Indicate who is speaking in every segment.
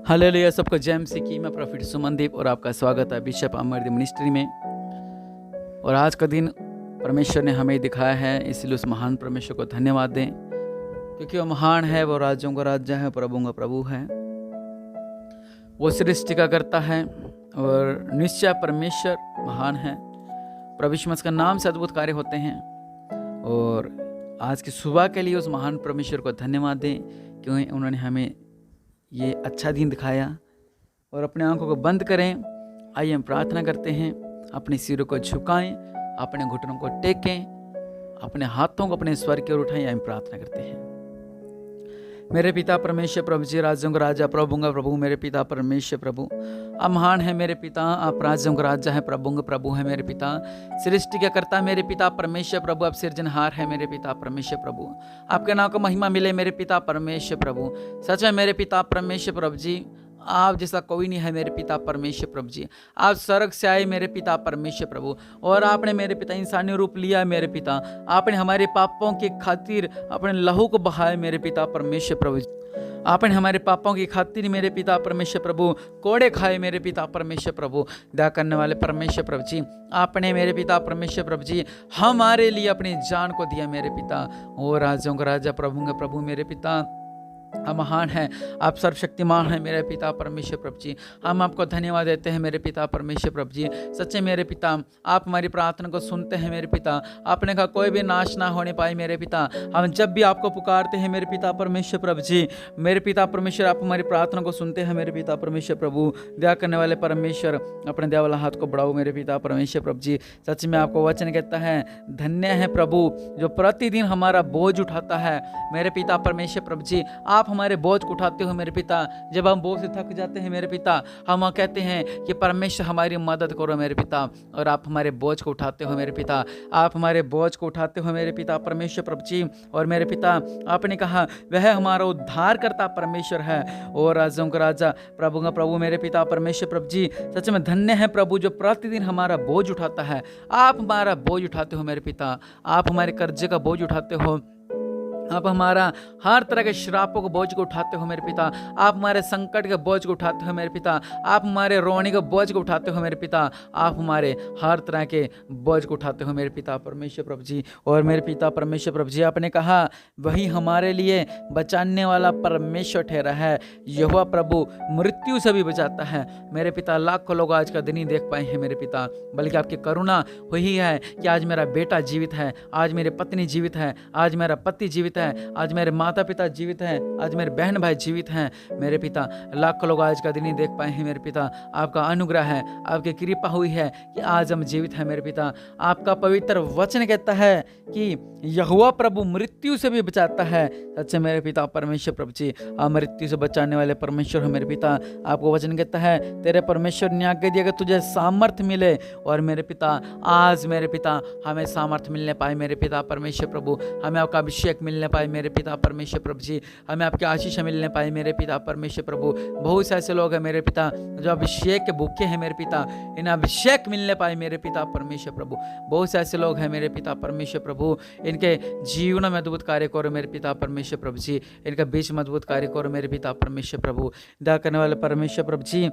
Speaker 1: Hallelujah. सबको जय मसीह की। मैं प्रॉफिट सुमनदीप और आपका स्वागत है बिशप अमरदीप मिनिस्ट्री में। और आज का दिन परमेश्वर ने हमें दिखाया है, इसलिए उस महान परमेश्वर को धन्यवाद दें, क्योंकि वो महान है, वो राज्यों का राजा है, प्रभुओं का प्रभु है। वो सृष्टि का करता है और निश्चय परमेश्वर महान है। प्रभु यीशु मसीह का नाम से अद्भुत कार्य होते हैं। और आज की सुबह के लिए उस महान परमेश्वर को धन्यवाद दें, क्योंकि उन्होंने हमें ये अच्छा दिन दिखाया। और अपने आंखों को बंद करें। आइए हम प्रार्थना करते हैं। अपने सिरों को झुकाएं, अपने घुटनों को टेकें, अपने हाथों को अपने स्वर की ओर उठाएं। हम प्रार्थना करते हैं। मेरे पिता परमेश्वर प्रभु जी, राज्यों का राजा, प्रभुओं का प्रभु, मेरे पिता परमेश्वर प्रभु, आप महान है मेरे पिता। आप राज्यों का राजा है, प्रभुओं का प्रभु है मेरे पिता। सृष्टि का करता मेरे पिता परमेश्वर प्रभु, आप सिरजनहार है मेरे पिता परमेश्वर प्रभु। आपके नाम को महिमा मिले मेरे पिता परमेश्वर प्रभु। सच में मेरे पिता परमेश्वर प्रभु जी, आप जैसा कोई नहीं है मेरे पिता परमेश्वर प्रभु जी। आप स्वर्ग से आए मेरे पिता परमेश्वर प्रभु, और आपने मेरे पिता इंसानी रूप लिया मेरे पिता। आपने हमारे पापों की खातिर अपने लहू को बहाया मेरे पिता परमेश्वर प्रभु। आपने हमारे पापों की खातिर मेरे पिता परमेश्वर प्रभु कोड़े खाए मेरे पिता परमेश्वर प्रभु। दया करने वाले परमेश्वर प्रभु जी, आपने मेरे पिता परमेश्वर प्रभु जी हमारे लिए अपनी जान को दिया मेरे पिता। ओ राज्यों का राजा, प्रभु का प्रभु मेरे पिता, आप महान है, आप सर्वशक्तिमान हैं मेरे पिता परमेश्वर प्रभु जी। हम आपको धन्यवाद देते हैं मेरे पिता परमेश्वर प्रभु जी। सच्चे मेरे पिता, आप हमारी प्रार्थना को सुनते हैं मेरे पिता। आपने कहा कोई भी नाश ना होने पाए मेरे पिता। हम जब भी आपको पुकारते हैं मेरे पिता परमेश्वर प्रभु जी, मेरे पिता परमेश्वर, आप हमारी प्रार्थना को सुनते हैं मेरे पिता परमेश्वर प्रभु। दया करने वाले परमेश्वर, अपने दया वाला हाथ को बढ़ाओ मेरे पिता परमेश्वर प्रभु जी। सच में आपको वचन कहता है, धन्य है प्रभु जो प्रतिदिन हमारा बोझ उठाता है मेरे पिता परमेश्वर प्रभु जी। आप हमारे बोझ को उठाते हो मेरे पिता। जब हम बोझ से थक जाते हैं मेरे पिता, हम कहते हैं कि परमेश्वर हमारी मदद करो मेरे पिता, और आप हमारे बोझ को उठाते हो मेरे पिता। आप हमारे बोझ को उठाते हो मेरे पिता परमेश्वर प्रभु जी। और मेरे पिता, आपने कहा वह हमारा उद्धार करता परमेश्वर है, और राज्यों का राजा, प्रभु का प्रभु मेरे पिता परमेश्वर प्रभु जी। सच में धन्य है प्रभु जो प्रतिदिन हमारा बोझ उठाता है। आप हमारा बोझ उठाते हो मेरे पिता। आप हमारे कर्जे का बोझ उठाते हो। आप हमारा हर तरह के श्रापों के बोझ को उठाते हो मेरे पिता। आप हमारे संकट के बोझ को उठाते हो मेरे पिता। आप हमारे रोने के बोझ को उठाते हो मेरे पिता। आप हमारे हर तरह के बोझ को उठाते हो मेरे पिता परमेश्वर प्रभु जी। और मेरे पिता परमेश्वर प्रभु जी, आपने कहा वही हमारे लिए बचाने वाला परमेश्वर ठहरा है। यहोवा प्रभु मृत्यु से भी बचाता है मेरे पिता। लाखों लोग आज का दिन ही देख पाए हैं मेरे पिता, बल्कि आपकी करुणा हुई है कि आज मेरा बेटा जीवित है, आज मेरी पत्नी जीवित है, आज मेरा पति जीवित है, आज मेरे माता पिता जीवित हैं, आज मेरे बहन भाई जीवित हैं मेरे पिता। लाखों लोग आज का दिन ही देख पाए हैं मेरे पिता। आपका अनुग्रह है, आपकी कृपा हुई है कि आज हम जीवित हैं मेरे पिता। आपका पवित्र वचन कहता है कि यहोवा प्रभु मृत्यु से भी बचाता है। सच्चे मेरे पिता परमेश्वर प्रभु जी, आप मृत्यु से बचाने वाले परमेश्वर हो मेरे पिता। आपको वचन कहता है, तेरे परमेश्वर ने आज्ञा दिया कि तुझे सामर्थ्य मिले। और मेरे पिता, आज मेरे पिता हमें सामर्थ्य मिलने पाए मेरे पिता परमेश्वर प्रभु। हमें आपका अभिषेक मिलने पाए मेरे पिता परमेश्वर प्रभु जी। हमें आपकी आशीष मिलने पाए मेरे पिता परमेश्वर प्रभु। बहुत से ऐसे लोग हैं मेरे पिता जो अभिषेक के भूखे हैं मेरे पिता, इन्हें अभिषेक मिलने पाए मेरे पिता परमेश्वर प्रभु। बहुत से ऐसे लोग हैं मेरे पिता परमेश्वर प्रभु, इनके जीवन में अद्भुत कार्य करो मेरे पिता परमेश्वर प्रभु जी। इनका बीच में अद्भुत कार्य करो मेरे पिता परमेश्वर प्रभु। दया करने वाले परमेश्वर प्रभु जी,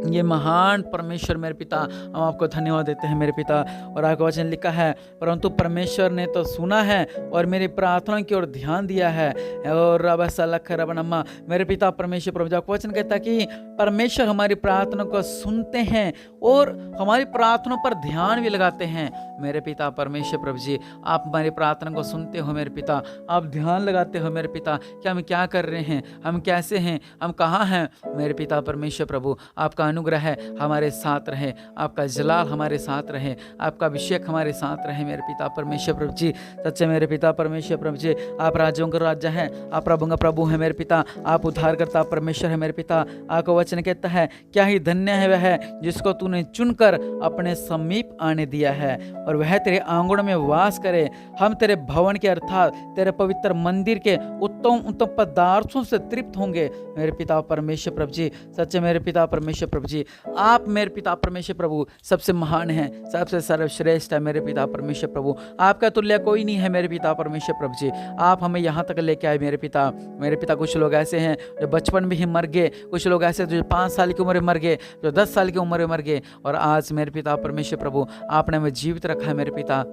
Speaker 1: ये महान परमेश्वर मेरे पिता, हम आपको धन्यवाद देते हैं मेरे पिता। और आपका वचन लिखा है, परंतु परमेश्वर ने तो सुना है और मेरी प्रार्थना की ओर ध्यान दिया है। और रब सलख रबनमा, मेरे पिता परमेश्वर प्रभु, आपका वचन कहता है कि परमेश्वर हमारी प्रार्थना को सुनते हैं और हमारी प्रार्थना पर ध्यान भी लगाते हैं मेरे पिता परमेश्वर प्रभु जी। आप हमारी प्रार्थना को सुनते हो मेरे पिता, आप ध्यान लगाते हो मेरे पिता कि हम क्या कर रहे हैं, हम कैसे हैं, हम कहाँ हैं मेरे पिता परमेश्वर प्रभु। आपका अनुग्रह है हमारे साथ रहे, आपका जलाल हमारे साथ रहे, आपका अभिषेक हमारे साथ रहे मेरे पिता परमेश्वर प्रभु जी। सच्चे मेरे पिता परमेश्वर प्रभु जी, आप राज्यों का राजा है, आप प्रभु का प्रभु है मेरे पिता। आप उद्धारकर्ता परमेश्वर है मेरे पिता। आपका वचन कहता है, क्या ही धन्य है वह जिसको तूने चुनकर अपने समीप आने दिया है, और वह तेरे आंगन में वास करे। हम तेरे भवन के अर्थात तेरे पवित्र मंदिर के उत्तम उत्तम पदार्थों से तृप्त होंगे मेरे पिता परमेश्वर प्रभु जी। सच्चे मेरे पिता परमेश्वर प्रभु जी। आप मेरे पिता परमेश्वर प्रभु सबसे महान हैं, सबसे सर्वश्रेष्ठ है मेरे पिता परमेश्वर प्रभु। आपका तुल्य कोई नहीं है मेरे पिता परमेश्वर प्रभु जी। आप हमें यहाँ तक लेके आए मेरे पिता। मेरे पिता कुछ लोग ऐसे हैं जो बचपन में ही मर गए, कुछ लोग ऐसे जो 5 साल की उम्र में मर गए, जो 10 साल की उम्र में मर गए, और आज मेरे पिता परमेश्वर प्रभु आपने हमें जीवित रखा है मेरे पिता।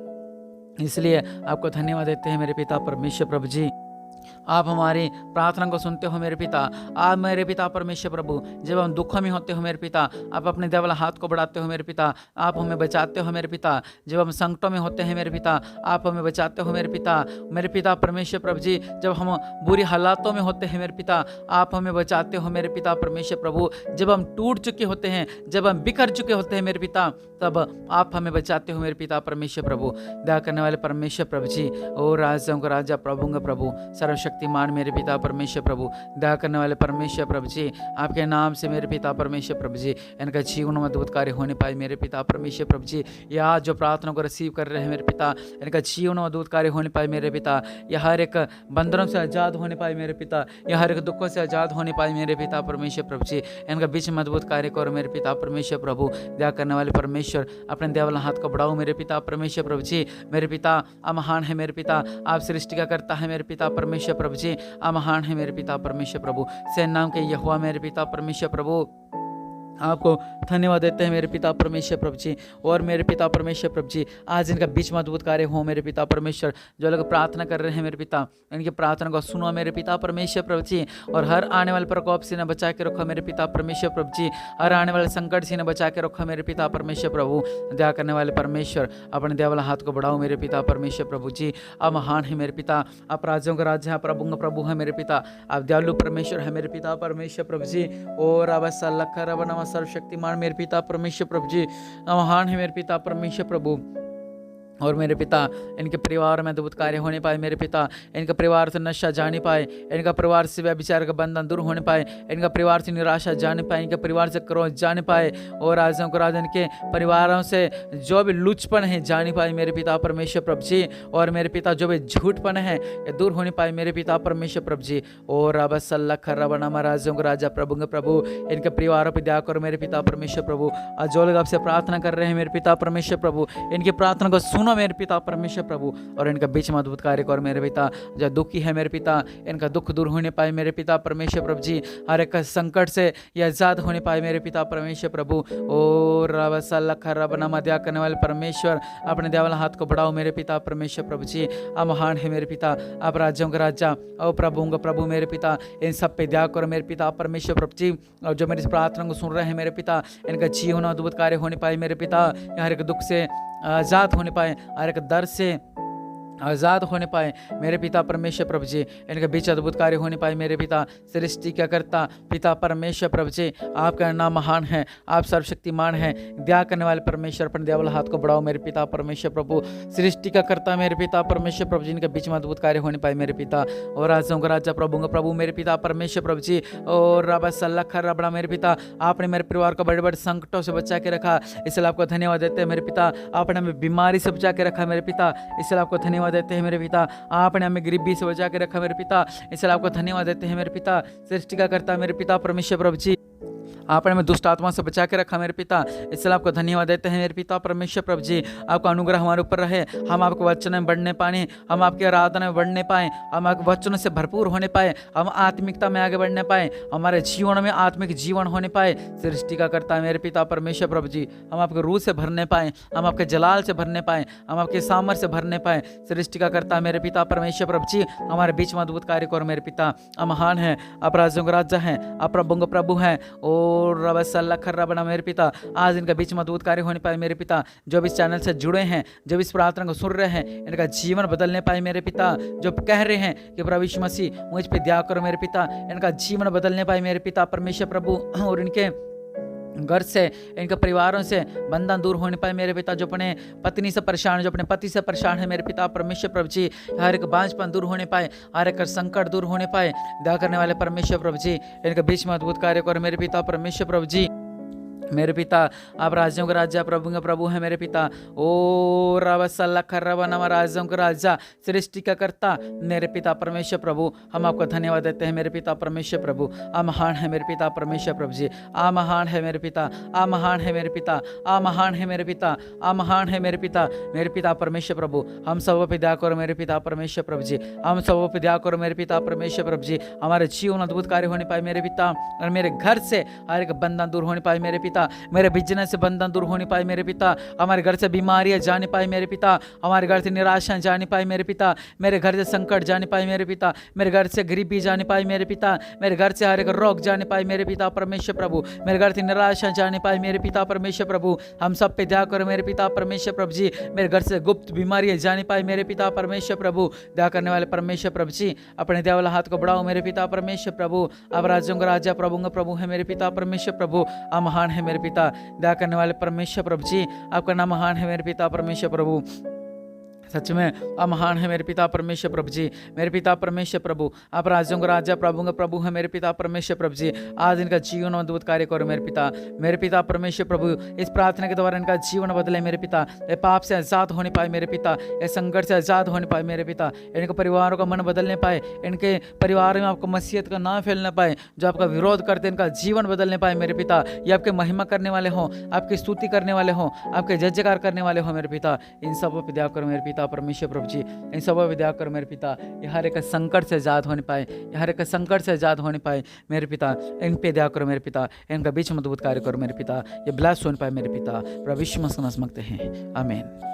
Speaker 1: इसलिए आपको धन्यवाद देते हैं मेरे पिता परमेश्वर प्रभु जी। आप हमारी प्रार्थना को सुनते हो मेरे पिता। आप मेरे पिता परमेश्वर प्रभु जब हम दुखों में होते हो मेरे पिता, आप अपने दया वाला हाथ को बढ़ाते हो मेरे पिता। आप हमें बचाते हो मेरे पिता। जब हम संकटों में होते हैं मेरे पिता, आप हमें बचाते हो मेरे पिता। मेरे पिता परमेश्वर प्रभु जी जब हम बुरी हालातों में होते हैं मेरे पिता, आप हमें बचाते हो मेरे पिता परमेश्वर प्रभु। जब हम टूट चुके होते हैं, जब हम बिखर चुके होते हैं मेरे पिता, तब आप हमें बचाते हो मेरे पिता परमेश्वर प्रभु। दया करने वाले परमेश्वर प्रभु जी, ओ राजाओं का राजा, प्रभुओं का प्रभु, सर्वशक्तिमान मेरे पिता परमेश्वर प्रभु, दया करने वाले परमेश्वर प्रभु जी, आपके नाम से मेरे पिता परमेश्वर प्रभु जी इनका जीवन में अद्भुत कार्य होने पाए मेरे पिता परमेश्वर प्रभु जी। या जो प्रार्थना को रिसीव कर रहे हैं मेरे पिता, इनका जीवन में अद्भुत कार्य होने पाए मेरे पिता। यह हर एक बंधनों से आज़ाद होने पाए मेरे पिता, यह हर एक दुखों से आज़ाद होने पाए मेरे पिता परमेश्वर प्रभु जी। इनका बीच में अद्भुत कार्य करो मेरे पिता परमेश्वर प्रभु। दया करने वाले परमेश्वर अपने दया वाला हाथ को बढ़ाओ मेरे पिता परमेश्वर प्रभु जी। मेरे पिता आप महान है मेरे पिता, आप सृष्टि का करता है मेरे पिता परमेश्वर प्रभु जी। आप महान है मेरे पिता परमेश्वर प्रभु। सेनाओं के यहोवा मेरे पिता परमेश्वर प्रभु, आपको धन्यवाद देते हैं मेरे पिता परमेश्वर प्रभु जी। और मेरे पिता परमेश्वर प्रभु जी आज इनका बीच में अद्भुत कार्य हो मेरे पिता परमेश्वर। जो लोग प्रार्थना कर रहे हैं मेरे पिता, इनकी प्रार्थना को सुनो मेरे पिता परमेश्वर प्रभु जी। और हर आने वाले प्रकोप से न बचा के रखो मेरे पिता परमेश्वर प्रभु जी। हर आने वाले संकट से न बचा के रखो मेरे पिता परमेश्वर प्रभु। दया करने वाले परमेश्वर अपने दया वाला हाथ को बढ़ाओ मेरे पिता परमेश्वर प्रभु जी। आप महान है मेरे पिता, आप राज्यों का राजा है, प्रभुओं का प्रभु है मेरे पिता। आप दयालु परमेश्वर है मेरे पिता परमेश्वर प्रभु जी। और अब सर्वशक्तिमान मेरे पिता परमेश्वर प्रभु जी, महान है मेरे पिता परमेश्वर प्रभु। और मेरे पिता इनके परिवार में अद्भुत कार्य होने पाए मेरे पिता। इनका परिवार से नशा जाने पाए, इनका परिवार से व्यभिचार का बंधन दूर होने पाए, इनका परिवार से निराशा जाने पाए, इनके परिवार से क्रोध जाने पाए। और राजाओं को राजा इनके परिवारों से जो भी लुचपन है जाने पाए मेरे पिता परमेश्वर प्रभु जी। और मेरे पिता जो भी झूठपन है ये दूर होने पाए मेरे पिता परमेश्वर प्रभु जी। और रब सल्ला खर्रा बनामा राजाओं का राजा, प्रभु का प्रभु, इनके परिवारों पर दया करो मेरे पिता परमेश्वर प्रभु। आज जो लोग आपसे प्रार्थना कर रहे हैं मेरे पिता परमेश्वर प्रभु, इनकी प्रार्थना को सुनो मेरे पिता परमेश्वर प्रभु। और इनका बीच में अद्भुत कार्य करो मेरे पिता। जो दुखी है मेरे पिता, इनका दुख दूर होने पाए मेरे पिता परमेश्वर प्रभु जी। हर एक संकट से ये आजाद होने पाए मेरे पिता परमेश्वर प्रभु। और रबनामा दया करने वाले परमेश्वर अपने दया वाला हाथ को बढ़ाओ मेरे पिता परमेश्वर प्रभु जी। आप महान है मेरे पिता, आप राज्यों का राजा और प्रभुओं का प्रभु मेरे पिता। इन सब पे दया करो मेरे पिता परमेश्वर प्रभु जी। और जो मेरी प्रार्थना को सुन रहे हैं मेरे पिता, इनका जीवन अद्भुत कार्य होने पाए मेरे पिता। हर एक दुख से आज़ाद होने पाए, हर एक दर्द से आज़ाद होने पाए मेरे पिता परमेश्वर प्रभु जी। इनके बीच अद्भुत कार्य होने पाए मेरे पिता। सृष्टि का करता पिता परमेश्वर प्रभु जी, आपका नाम महान है, आप सर्वशक्तिमान हैं। दया करने वाले परमेश्वर अपने दया वाला हाथ को बढ़ाओ मेरे पिता परमेश्वर प्रभु। सृष्टि का करता मेरे पिता परमेश्वर प्रभु जी, इनके बीच में अद्भुत कार्य होने पाए मेरे पिता। और राजाओं का राजा, प्रभुओं का प्रभु मेरे पिता परमेश्वर प्रभु जी। और रब सल्ला खर रबड़ा मेरे पिता, आपने मेरे परिवार को बड़े बड़े संकटों से बचा के रखा, इसलिए आपको धन्यवाद देते हैं मेरे पिता। आपने हमें बीमारी से बचा के रखा मेरे पिता, इसलिए आपको धन्यवाद देते हैं मेरे पिता। आपने हमें गरीबी से बचा के रखा मेरे पिता, इसलिए आपको धन्यवाद देते हैं मेरे पिता। सृष्टि का करता मेरे पिता परमेश्वर प्रभु जी, आपने हमें दुष्ट आत्मा से बचा के रखा मेरे पिता, इसलिए आपको धन्यवाद देते हैं मेरे पिता परमेश्वर प्रभु जी। आपका अनुग्रह हमारे ऊपर रहे, हम आपके वचन में बढ़ने पाए, हम आपकी आराधना में बढ़ने पाए, हम आपके वचनों से भरपूर होने पाए, हम आत्मिकता में आगे बढ़ने पाए, हमारे जीवन में आत्मिक जीवन होने पाए। सृष्टि का करता है मेरे पिता परमेश्वर प्रभु जी, हम आपके रूह से भरने पाए, हम आपके जलाल से भरने पाए, हम आपके सामर्थ से भरने पाए। सृष्टि का करता है मेरे पिता परमेश्वर प्रभु जी, हमारे बीच में अद्भुत कार्य करो मेरे पिता। आप महान है, आप राज्यों का राजा हैं, आप प्रभुओं का प्रभु हैं। और रब सल्ला खर्रा बना मेरे पिता, आज इनका बीच में अद्भुत कार्य होने पाए मेरे पिता। जो भी इस चैनल से जुड़े हैं, जो भी इस प्रार्थना को सुन रहे हैं, इनका जीवन बदलने पाए मेरे पिता। जो कह रहे हैं कि प्रभु यीशु मसीह मुझ पे दया करो मेरे पिता, इनका जीवन बदलने पाए मेरे पिता परमेश्वर प्रभु। और इनके घर से, इनके परिवारों से बंधन दूर होने पाए मेरे पिता। जो अपने पत्नी से परेशान है, जो अपने पति से परेशान है मेरे पिता परमेश्वर प्रभु जी, हर एक बांझपन दूर होने पाए, हर एक संकट दूर होने पाए। दया करने वाले परमेश्वर प्रभु जी, इनके बीच में अद्भुत कार्य करो मेरे पिता परमेश्वर प्रभु जी। मेरे पिता आप राज्यों का राजा, प्रभु का प्रभु है मेरे पिता। ओ रव सल्लख रव नम राज्यों का राजा, सृष्टि का कर्ता मेरे पिता परमेश्वर प्रभु, हम आपको धन्यवाद देते हैं मेरे पिता परमेश्वर प्रभु। आ महान है मेरे पिता परमेश्वर प्रभु जी, आ महान है मेरे पिता, आ महान है मेरे पिता, आ महान है मेरे पिता, आ महान है मेरे पिता परमेश्वर प्रभु। हम सब पे दया करो मेरे पिता परमेश्वर प्रभु जी, हम सब पे दया करो मेरे पिता परमेश्वर प्रभु जी। हमारे जीवन अद्भुत कार्य होने पाए मेरे पिता, और मेरे घर से हर एक बंधन दूर होने पाए मेरे पिता, मेरे बिजनेस से बंधन दूर होने पाए मेरे पिता, हमारे घर से बीमारियां जाने पाए मेरे पिता, हमारे घर से निराशा जाने पाए मेरे पिता, मेरे घर से संकट जाने पाए मेरे पिता, मेरे घर से गरीबी जाने पाए मेरे पिता, मेरे घर से हर एक रोग जाने पाए मेरे पिता परमेश्वर प्रभु, मेरे घर से निराशा जाने पाए मेरे पिता परमेश्वर प्रभु। हम सब पे दया करो मेरे पिता परमेश्वर प्रभु जी, मेरे घर से गुप्त बीमारियां जाने पाए मेरे पिता परमेश्वर प्रभु। दया करने वाले परमेश्वर प्रभु जी, अपने दया वाला हाथ को बढ़ाओ मेरे पिता परमेश्वर प्रभु। अब राज्यों का राजा, प्रभु का प्रभु है मेरे पिता परमेश्वर प्रभु। आप महान है मेरे पिता, दया करने वाले परमेश्वर प्रभु जी, आपका नाम महान है मेरे पिता परमेश्वर प्रभु। सच में आप महान है मेरे पिता परमेश्वर प्रभु जी, मेरे पिता परमेश्वर प्रभु। आप राज्यों का राजा, प्रभु का प्रभु है मेरे पिता परमेश्वर प्रभु जी। आज इनका जीवन अद्भुत कार्य करो मेरे पिता परमेश्वर प्रभु। इस प्रार्थना के द्वारा इनका जीवन बदले मेरे पिता, ये पाप से आज़ाद होने पाए मेरे पिता, ये संकट से आज़ाद होने पाए मेरे पिता, इनके परिवारों का मन बदलने पाए, इनके परिवार में आपको मसीहत का नाम फैलने पाए, जो आपका विरोध करते इनका जीवन बदलने पाए मेरे पिता। ये आपके महिमा करने वाले हों, आपकी स्तुति करने वाले हों, आपके जय जयकार करने वाले हों मेरे पिता। इन सब पर दया करो मेरे पिता परमेश्वर प्रभु जी, इन सब पर दया करो मेरे पिता। ये हर एक संकट से आजाद होने पाए, ये हर एक संकट से आजाद होने पाए मेरे पिता। इन पे दया करो मेरे पिता, इनका बीच मजबूत कार्य करो मेरे पिता। ये ब्लेस होने पाए मेरे पिता, प्रभु यीशु मसीह नाम से मांगते हैं, आमीन।